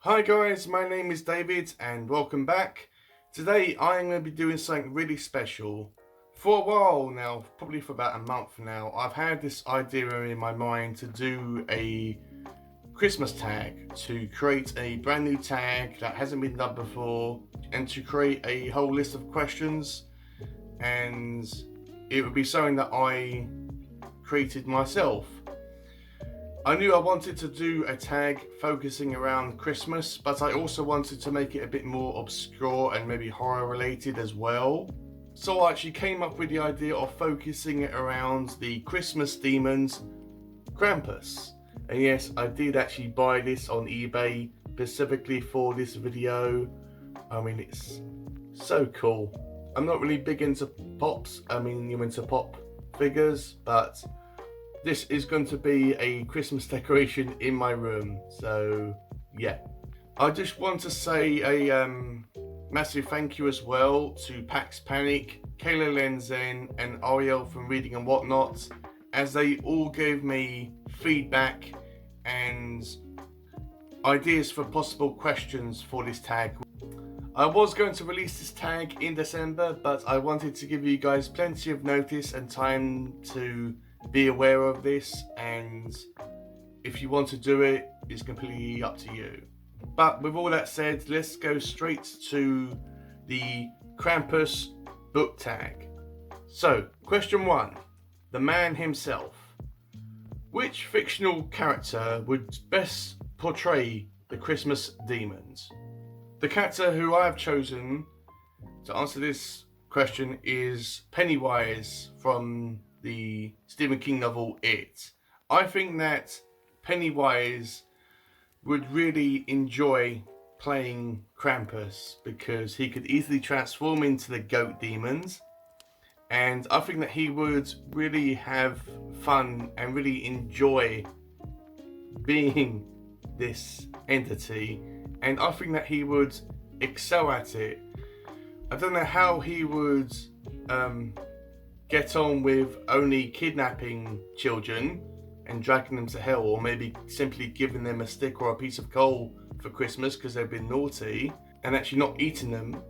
Hi guys, my name is David and welcome back. Today I'm going to be doing something really special. For a while now, probably for about a month now, I've had this idea in my mind to do a Christmas tag, to create a brand new tag that hasn't been done before, and to create a whole list of questions, and it would be something that I created myself. I knew I wanted to do a tag focusing around Christmas, but I also wanted to make it a bit more obscure and maybe horror related as well. So I actually came up with the idea of focusing it around the Christmas demons, Krampus. And yes, I did actually buy this on eBay specifically for this video. I mean, it's so cool. I'm not really big into pops. I mean, you're into pop figures, but this is going to be a Christmas decoration in my room, so yeah. I just want to say a massive thank you as well to Pax Panic, Kayla Lenzen and Ariel from Reading and Whatnot, as they all gave me feedback and ideas for possible questions for this tag. I was going to release this tag in December, but I wanted to give you guys plenty of notice and time to be aware of this, and if you want to do it, it's completely up to you. But with all that said, let's go straight to the Krampus book tag. So, question 1. The man himself. Which fictional character would best portray the Christmas demons? The character who I have chosen to answer this question is Pennywise from the Stephen King novel It. I think that Pennywise would really enjoy playing Krampus because he could easily transform into the goat demons, and I think that he would really have fun and really enjoy being this entity, and I think that he would excel at it. I don't know how he would get on with only kidnapping children and dragging them to hell, or maybe simply giving them a stick or a piece of coal for Christmas because they've been naughty and actually not eating them.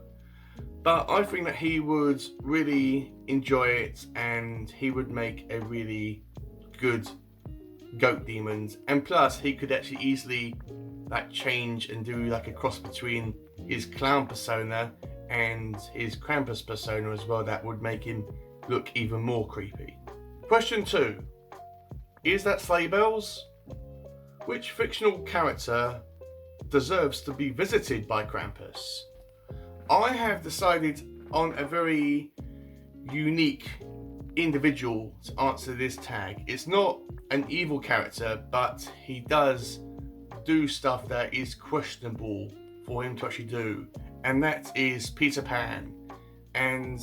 But I think that he would really enjoy it, and he would make a really good goat demons, and plus he could actually easily change and do like a cross between his clown persona and his Krampus persona as well. That would make him look even more creepy. Question 2. Is That Sleigh Bells? Which fictional character deserves to be visited by Krampus? I have decided on a very unique individual to answer this tag. It's not an evil character, but he does do stuff that is questionable for him to actually do, and that is Peter Pan. And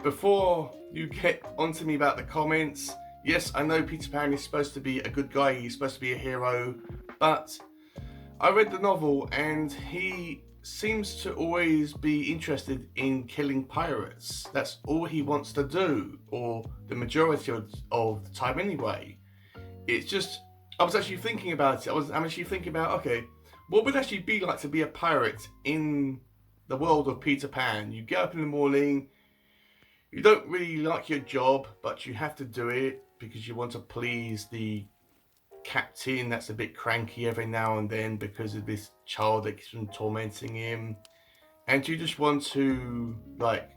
before you get onto me about the comments, yes, I know Peter Pan is supposed to be a good guy, he's supposed to be a hero, but I read the novel and he seems to always be interested in killing pirates. That's all he wants to do, or the majority of the time anyway. It's just, I was actually thinking about it. I'm actually thinking about, okay, what would it actually be like to be a pirate in the world of Peter Pan? You get up in the morning, you don't really like your job, but you have to do it because you want to please the captain that's a bit cranky every now and then because of this child that keeps on tormenting him. And you just want to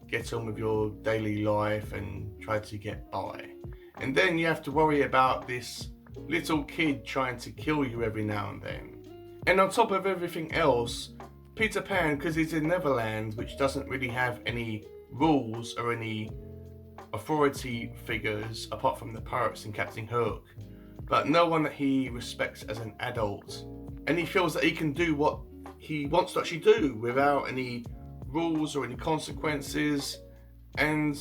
get on with your daily life and try to get by. And then you have to worry about this little kid trying to kill you every now and then. And on top of everything else, Peter Pan, because he's in Neverland, which doesn't really have any rules or any authority figures apart from the pirates and Captain Hook, but no one that he respects as an adult, and he feels that he can do what he wants to actually do without any rules or any consequences. And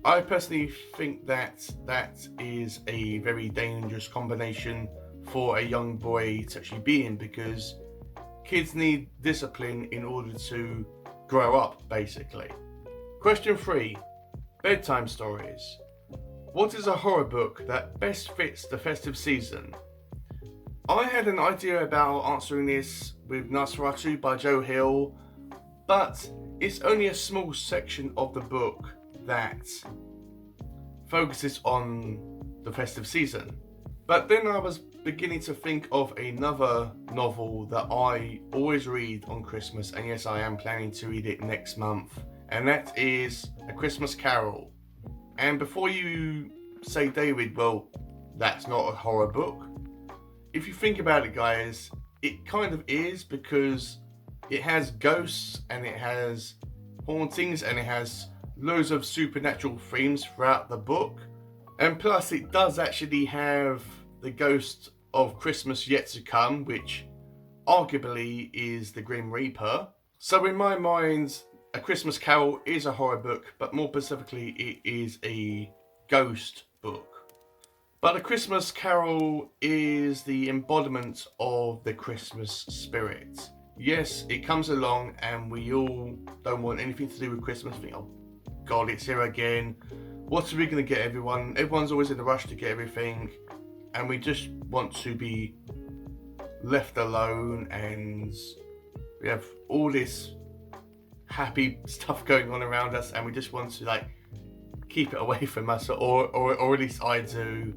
I personally think that that is a very dangerous combination for a young boy to actually be in, because kids need discipline in order to grow up, basically. Question 3. Bedtime Stories. What is a horror book that best fits the festive season? I had an idea about answering this with Nosferatu by Joe Hill, but it's only a small section of the book that focuses on the festive season. But then I was beginning to think of another novel that I always read on Christmas, and yes, I am planning to read it next month, and that is A Christmas Carol. And before you say, David, well, that's not a horror book, if you think about it, guys, it kind of is, because it has ghosts and it has hauntings and it has loads of supernatural themes throughout the book. And plus, it does actually have the ghost of Christmas yet to come, which arguably is the Grim Reaper. So in my mind, A Christmas Carol is a horror book, but more specifically, it is a ghost book. But A Christmas Carol is the embodiment of the Christmas spirit. Yes, it comes along and we all don't want anything to do with Christmas. Think, oh God, it's here again. What are we going to get everyone? Everyone's always in a rush to get everything. And we just want to be left alone, and we have all this happy stuff going on around us, and we just want to keep it away from us, or at least I do.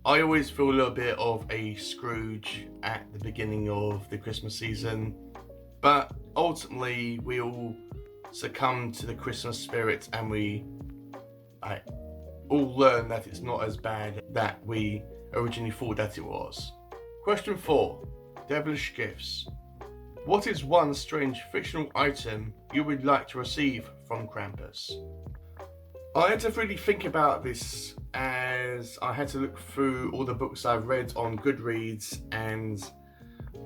I always feel a little bit of a Scrooge at the beginning of the Christmas season, but ultimately we all succumb to the Christmas spirit, and we all learn that it's not as bad that we originally thought that it was. Question 4. Devilish Gifts. What is one strange fictional item you would like to receive from Krampus? I had to really think about this, as I had to look through all the books I've read on Goodreads, and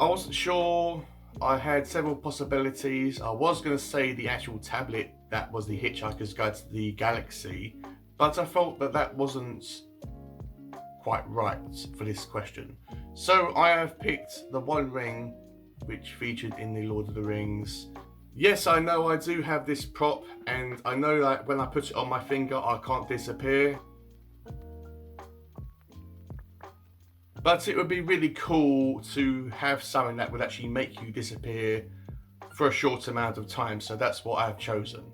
I wasn't sure. I had several possibilities. I was going to say the actual tablet that was the Hitchhiker's Guide to the Galaxy, but I felt that that wasn't quite right for this question. So I have picked the One Ring, which featured in the Lord of the Rings. Yes, I know I do have this prop, and I know that when I put it on my finger I can't disappear. But it would be really cool to have something that would actually make you disappear for a short amount of time, so that's what I've chosen.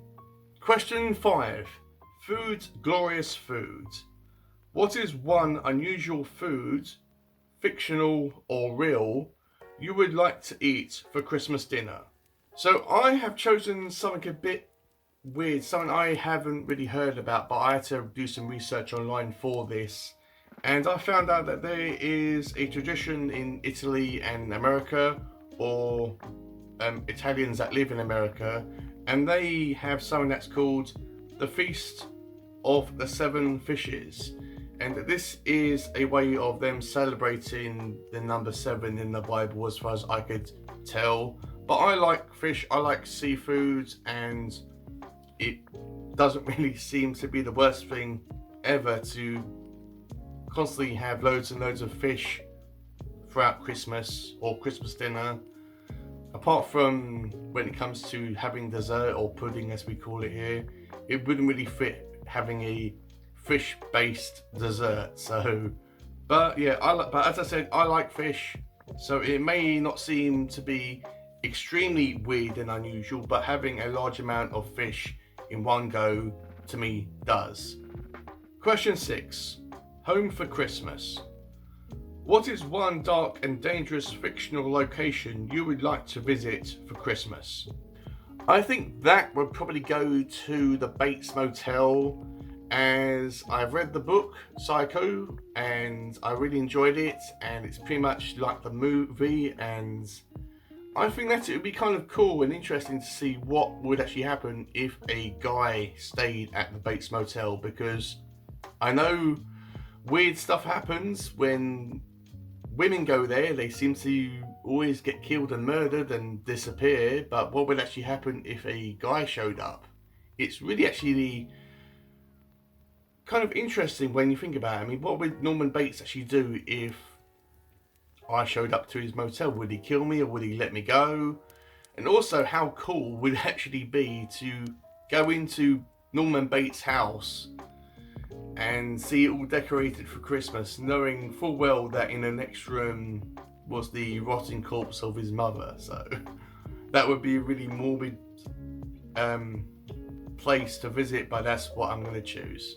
Question 5. Food, glorious food. What is one unusual food, fictional or real, you would like to eat for Christmas dinner? So I have chosen something a bit weird, something I haven't really heard about, but I had to do some research online for this. And I found out that there is a tradition in Italy and America, or Italians that live in America, and they have something that's called the Feast of the Seven Fishes. And this is a way of them celebrating the number 7 in the Bible, as far as I could tell. But I like fish, I like seafood, and it doesn't really seem to be the worst thing ever to constantly have loads and loads of fish throughout Christmas or Christmas dinner. Apart from when it comes to having dessert, or pudding as we call it here, it wouldn't really fit having a fish-based dessert. So, but yeah, but as I said, I like fish, so it may not seem to be extremely weird and unusual, but having a large amount of fish in one go to me does. Question 6. Home for Christmas. What is one dark and dangerous fictional location you would like to visit for Christmas? I think that would probably go to the Bates Motel, as I've read the book Psycho and I really enjoyed it, and it's pretty much like the movie, and I think that it would be kind of cool and interesting to see what would actually happen if a guy stayed at the Bates Motel, because I know weird stuff happens when women go there. They seem to always get killed and murdered and disappear, but what would actually happen if a guy showed up? It's really actually kind of interesting when you think about it. I mean, what would Norman Bates actually do if I showed up to his motel? Would he kill me, or would he let me go? And also, how cool would it actually be to go into Norman Bates' house and see it all decorated for Christmas, knowing full well that in the next room was the rotting corpse of his mother. So that would be a really morbid place to visit, but that's what I'm going to choose.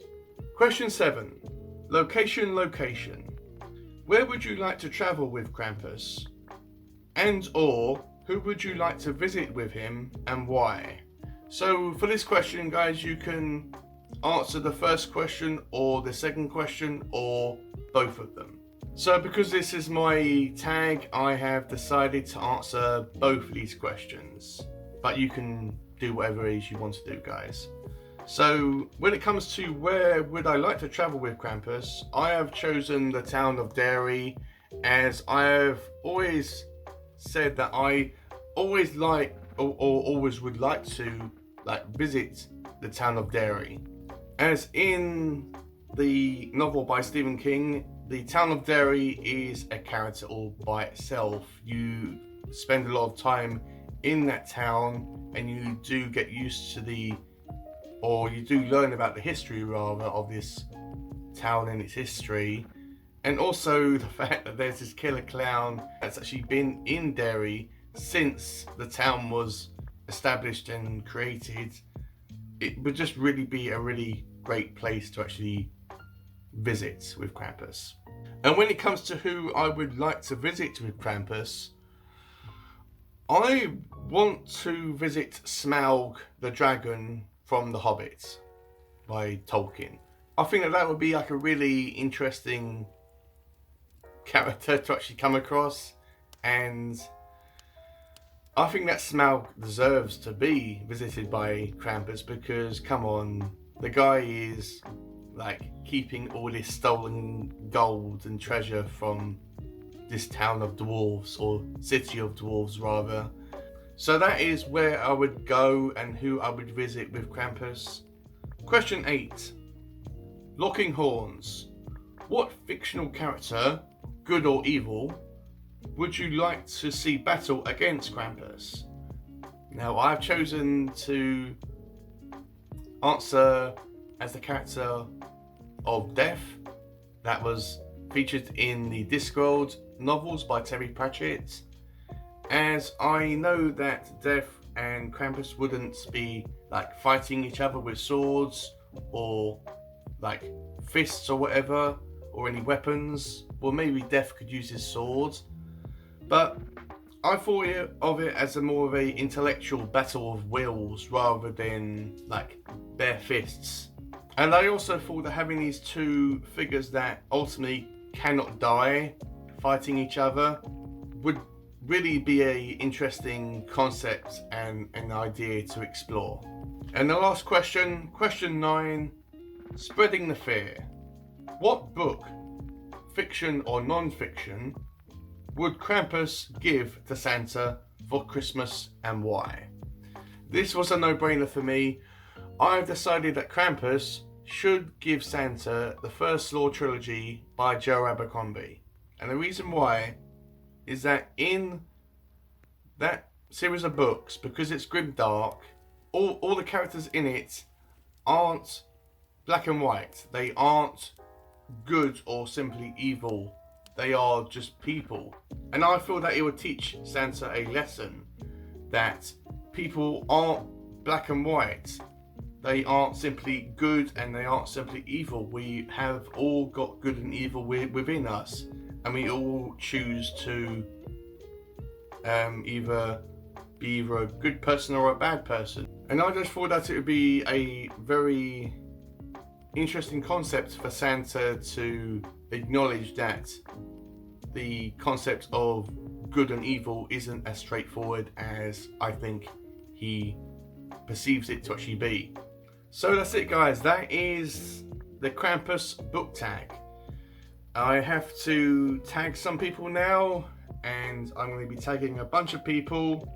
Question 7. Location. Where would you like to travel with Krampus? And or who would you like to visit with him and why? So for this question, guys, you can answer the first question or the second question or both of them. So because this is my tag, I have decided to answer both of these questions, but you can do whatever it is you want to do, guys. So when it comes to where would I like to travel with Krampus, I have chosen the town of Derry, as I have always said that I always like or always would like to visit the town of Derry. As in the novel by Stephen King, the town of Derry is a character all by itself. You spend a lot of time in that town and you do get used to you do learn about the history rather of this town and its history, and also the fact that there's this killer clown that's actually been in Derry since the town was established and created. It would just really be a really great place to actually visit with Krampus. And when it comes to who I would like to visit with Krampus, I want to visit Smaug the dragon from The Hobbit by Tolkien. I think that would be like a really interesting character to actually come across, and I think that Smaug deserves to be visited by Krampus because, come on, the guy is keeping all this stolen gold and treasure from this town of dwarves, or city of dwarves rather. So that is where I would go and who I would visit with Krampus. Question 8. Locking horns. What fictional character, good or evil, would you like to see battle against Krampus? Now I've chosen to answer as the character of Death, that was featured in the Discworld novels by Terry Pratchett, as I know that Death and Krampus wouldn't be fighting each other with swords or fists or whatever, or any weapons. Well, maybe Death could use his sword, but I thought of it as a more of a intellectual battle of wills rather than bare fists. And I also thought that having these two figures that ultimately cannot die fighting each other would really be a interesting concept and an idea to explore. And the last question, question 9, spreading the fear. What book, fiction or non-fiction, would Krampus give to Santa for Christmas and why? This was a no-brainer for me. I've decided that Krampus should give Santa the First Law trilogy by Joe Abercrombie. And the reason why is that in that series of books, because it's grimdark, all the characters in it aren't black and white. They aren't good or simply evil. They are just people. And I feel that it would teach Santa a lesson that people aren't black and white. They aren't simply good and they aren't simply evil. We have all got good and evil within us, and we all choose to either be a good person or a bad person. And I just thought that it would be a very interesting concept for Santa to acknowledge that the concept of good and evil isn't as straightforward as I think he perceives it to actually be. So that's it, guys. That is the Krampus book tag. I have to tag some people now, and I'm going to be tagging a bunch of people.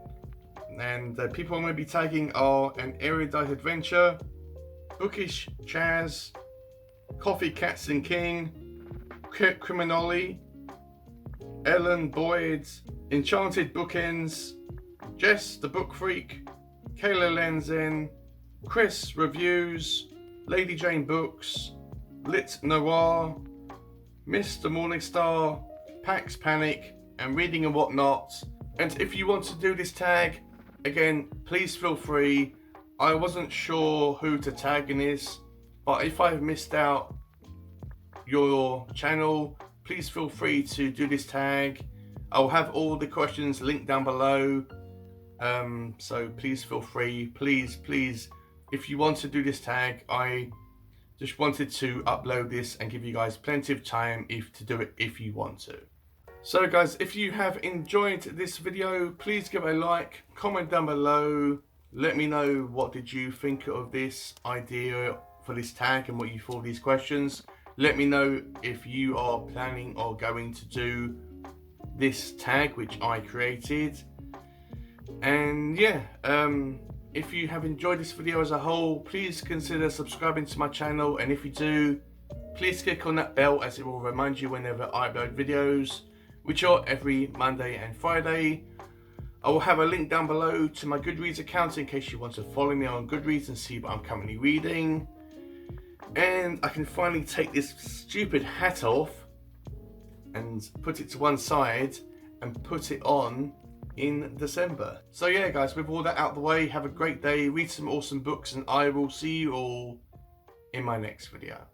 And the people I'm going to be tagging are An Erudite Adventure, Bookish Chaz, Coffee Cats and King, Criminoli, Ellen Boyd, Enchanted Bookends, Jess the Book Freak, Kayla Lenzen, Chris Reviews, Lady Jane Books, Lit Noir, Mr. Morningstar, Pax Panic, and reading and whatnot. And if you want to do this tag, again, please feel free. I wasn't sure who to tag in this, but if I've missed out your channel, please feel free to do this tag. I'll have all the questions linked down below. So please feel free. Please, if you want to do this tag, I just wanted to upload this and give you guys plenty of time to do it if you want to. So guys, if you have enjoyed this video, please give it a like, comment down below, let me know what did you think of this idea for this tag and what you thought of these questions. Let me know if you are planning or going to do this tag which I created. And yeah, if you have enjoyed this video as a whole, please consider subscribing to my channel, and if you do, please click on that bell as it will remind you whenever I upload videos, which are every Monday and Friday. I will have a link down below to my Goodreads account in case you want to follow me on Goodreads and see what I'm currently reading. And I can finally take this stupid hat off and put it to one side and put it on in December. So yeah guys, with all that out of the way, have a great day, read some awesome books, and I will see you all in my next video.